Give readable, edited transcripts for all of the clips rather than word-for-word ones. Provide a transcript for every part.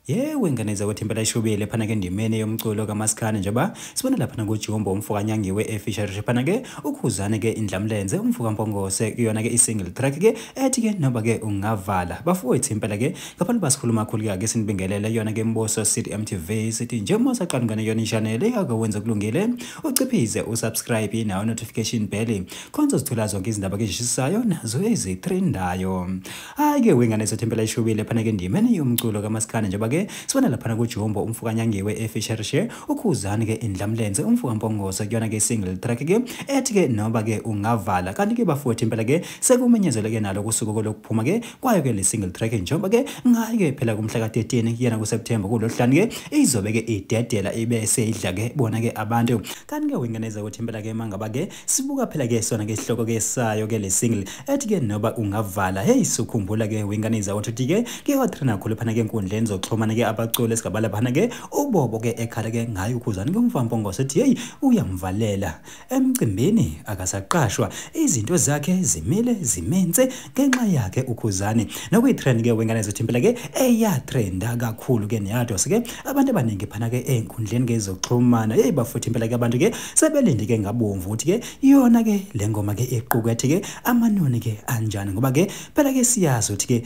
Wengane zakwethu impela ishubile phana ke ndimene yomculo kaMasikhane njengoba sibona lapha nakuJumbo umfukanyangiwe efishery phana ke ukhuzane ke indlamlenze umfuka Mpongose kuyona ke isingle track ke ethi ke noba ke ungavala bafowethu impela ke ngaphandle basikhuluma kakhulu ke sinibingelele yona ke Mboso City MTV sithi nje mosaqala ngane yona channel yakwenza kulungile uciphize usubscribe nayo notification bell khonza uzithola zonke izindaba ke ezishisayo nazo ezitrendayo. Hayi ke wengane zethu impela ishubile phana ke ndimene yomculo kaMasikhane njengoba ke sibona lapha nakuJumbo umfukanyangiwe efishery ukhuzane ke indlamlenze umfuka Mpongose kuyona ke single track ke ethi ke noba ke ungavala kanti ke bafowethu impela ke sekumenyezele ke nalo kusuku lokuphuma ke kwayo ke le single track njengoba ke ngayo ke phela kumhla ka13 kuyena kuSeptember kulohlanu ke izobe ke idedela ibe seyidla ke bona ke abantu kanti ke wengeneza ukuthi impela ke mangaba ke sibuka phela ke sona ke isihloko ke sayo ke le single ethi ke noba ungavala sukhumbula ke wengeneza ukuthi ke watrena khulu phana ke enkundleni zokuxhumana ke abaculi esigabala phana ke uBobo ke ekhala ke ngayo ukhuzane ke umfana Mpongose ethi uyamvalela emcimbini akasaqashwa izinto zakhe zimile zimenze ngenxa yakhe ukhuzane nokuyitrend ke wengeneza ukuthi impela ke eyatrenda kakhulu ke neyadosa ke abantu abaningi phana ke enkundleni ke zokuxhumana bafuthi impela ke abantu ke sebelinde ke ngabomvu ukuthi ke yona ke lengoma ke equkethe ke amanoni ke anjani ngoba ke phela ke siyazi ukuthi ke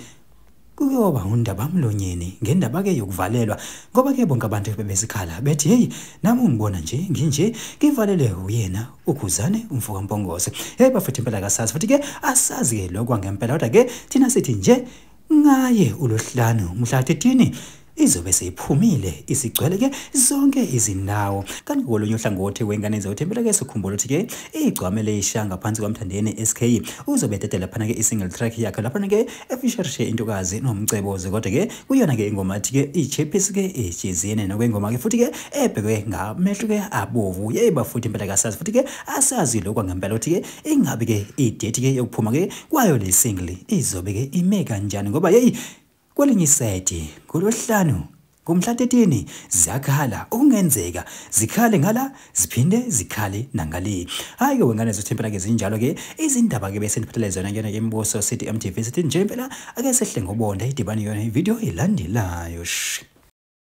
kuyoba undaba amlonyeni ngendaba ke yokuvalelwa ngoba ke bonke abantu bebesikhala bethi nami ungibona nje nginje ngivalele uyena ukhuzane umfuka Mpongose bafuthi impela kasazi futhi ke asazi ke lokho ngempela kodwa ke thina sithi nje ngaye ulohlanu mhla 13 izobe seyiphumile isigcwele ke zonke izindawo kanti kolunye uhlangothi wengane zethu impela ke sikhumbula ukuthi ke igcwame leyishanga phansi kwaMthandeni SK uzobe ededela phana ke isingle track yakhe lapha ke efishery intokazi nomcebozi kodwa ke kuyona ke ingoma ethi ke ichipisi ke ejizini nokwengoma ke futhi ke ebhekwe ngamehlo ke abovu bafuthi impela kasazi futhi ke asazi lokho ngempela ukuthi ke ingabe ke idate ke yokuphuma ke kwayo le single izobe ke ime kanjani ngoba kwelinye isayidi kulohlanu ngomhla 13 ziyakhala okungenzeka zikhale ngala ziphinde zikhale nangale. Hayi ke wengane zethu impela ke zinjalo ke izindaba ke bese niphetheleza yona ke Mboso City MTV sithi nje impela ake sehle ngobonda idibani yona ivideo elandelayo.